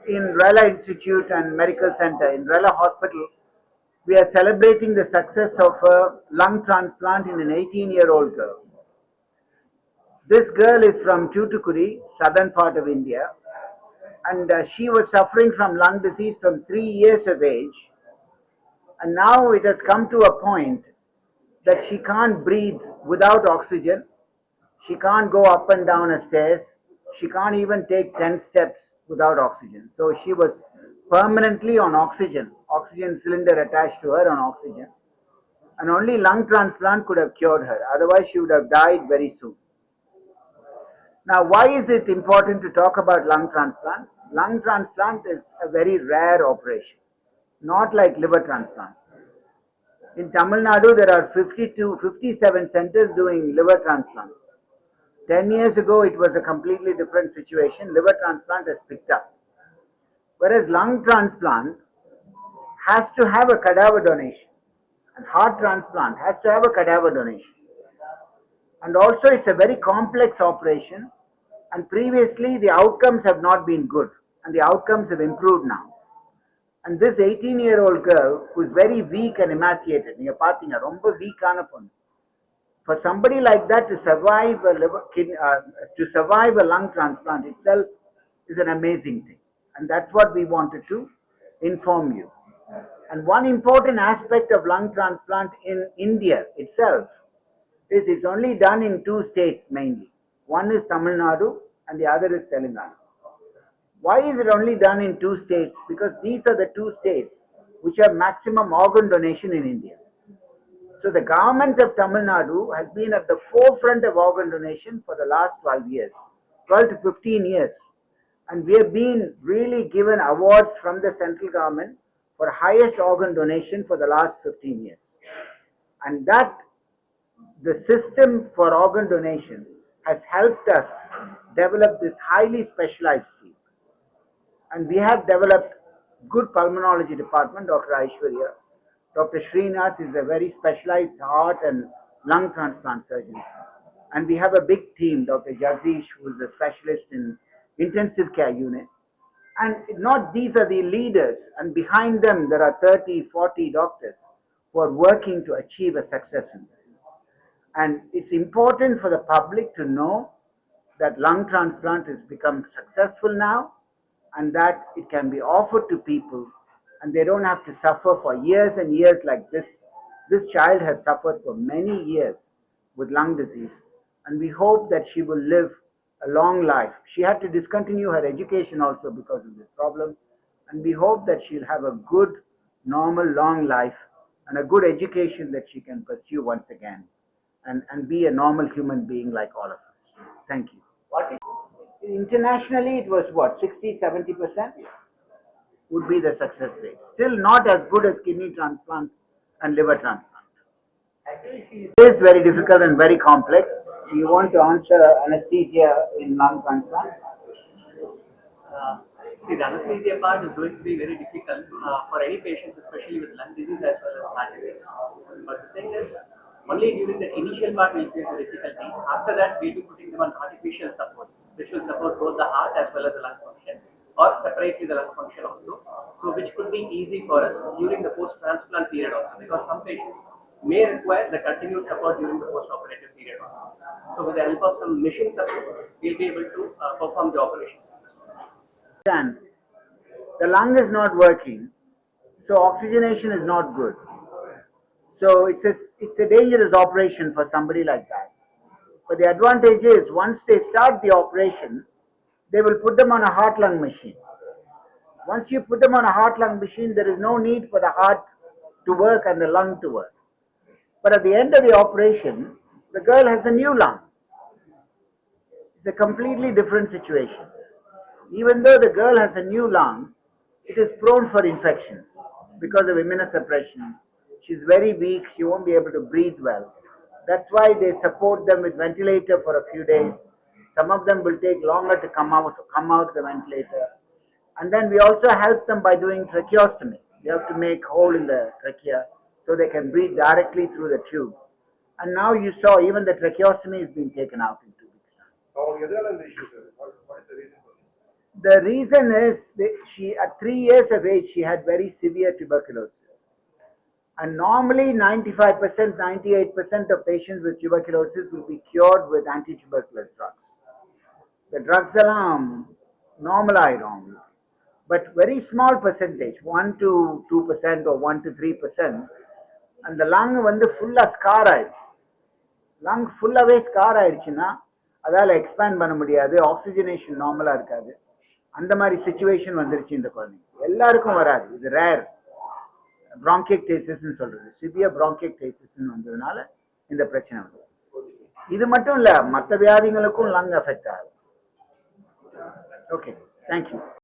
in Rela Institute and Medical Center in Rela Hospital, we are celebrating the success of a lung transplant in an 18-year-old girl. This girl is from Tuticorin, southern part of India, and she was suffering from lung disease from 3 years of age, and now it has come to a point that she can't breathe without oxygen. She can't go up and down a stairs. She can't even take 10 steps without oxygen. So she was permanently on oxygen cylinder attached to her on oxygen. And only lung transplant could have cured her. Otherwise, she would have died very soon. Now, why is it important to talk about lung transplant? Lung transplant is a very rare operation, not like liver transplant. In Tamil Nadu, there are 57 centers doing liver transplant. 10 years ago, it was a completely different situation. Liver transplant has picked up. Whereas lung transplant has to have a cadaver donation, and heart transplant has to have a cadaver donation. And also, it's a very complex operation, and previously the outcomes have not been good, and the outcomes have improved now. And this 18-year-old girl who is very weak and emaciated, நீங்க பாத்தீங்க ரொம்ப வீக்கான பொண்ணு. For somebody like that to survive a lung transplant itself is an amazing thing, and that's what we wanted to inform you. And one important aspect of lung transplant in India itself is it's only done in two states mainly. One is Tamil Nadu and the other is Telangana. Why is it only done in two states? Because these are the two states which have maximum organ donation in India. So the government of Tamil Nadu has been at the forefront of organ donation for the last 12 years, 12 to 15 years. And we have been really given awards from the central government for highest organ donation for the last 15 years. And that, the system for organ donation has helped us develop this highly specialized field. And we have developed good pulmonology department, Dr. Aishwarya. Dr. Srinath is a very specialized heart and lung transplant surgeon. And we have a big team, Dr. Jagdish, who is a specialist in intensive care unit. And not these are the leaders, and behind them there are 30, 40 doctors who are working to achieve a success in this. And it's important for the public to know that lung transplant has become successful now, and that it can be offered to people and they don't have to suffer for years and years like this. This child has suffered for many years with lung disease, and we hope that she will live a long life. She had to discontinue her education also because of this problem, and we hope that she'll have a good, normal, long life and a good education that she can pursue once again and be a normal human being like all of us. Thank you. Internationally, it was what, 60, 70% would be the success rate. Still not as good as kidney transplant and liver transplant. It is very difficult and very complex. You want to answer anesthesia in lung transplant? See, the anesthesia part is going to be very difficult for any patients, especially with lung disease as well as heart disease. But the thing is, only during the initial part we'll face the difficulty. After that, we'll be putting them on artificial supports, which will support both the heart as well as the lung function, or separately the lung function also. So, which could be easy for us during the post-transplant period also, because some patients may require the continued support during the post-operative period also. So, with the help of some machine support, we'll be able to perform the operation. And the lung is not working, so oxygenation is not good. So it's a dangerous operation for somebody like that. But the advantage is once they start the operation, they will put them on a heart-lung machine. Once you put them on a heart-lung machine, there is no need for the heart to work and the lung to work. But at the end of the operation, the girl has a new lung. It's a completely different situation. Even though the girl has a new lung, it is prone for infections because of immunosuppression. She's very weak, she won't be able to breathe well. That's why they support them with ventilator for a few days. Some of them will take longer to come out of the ventilator. And then we also help them by doing tracheostomy. You have to make hole in the trachea so they can breathe directly through the tube. And now you saw even the tracheostomy is being taken out in 2 weeks. What is the reason for this? The reason is she at 3 years of age she had very severe tuberculosis. And normally 95%, 98% of patients with tuberculosis will be cured with anti-tuberculous drugs. The drugs are normal. But very small percentage, 1 to 2% or 1 to 3%, and the lung வந்து ஃபுல்லாக scar ஆயிடுச்சு. Lung ஃபுல்லாகவே scar ஆயிடுச்சுன்னா அதால் expand பண்ண முடியாது, oxygenation நார்மலாக இருக்காது. அந்த மாதிரி சுச்சுவேஷன் வந்துருச்சு இந்த குழந்தைங்க. எல்லாருக்கும் வராது, இது ரேர். bronchiectasis சொல்றது, சிவியர் bronchiectasis வந்ததுனால இந்த பிரச்சனை வருது. இது மட்டும் இல்ல, மற்ற வியாதிகளுக்கும் லங் அஃபெக்ட் ஆகுது. Okay, thank you.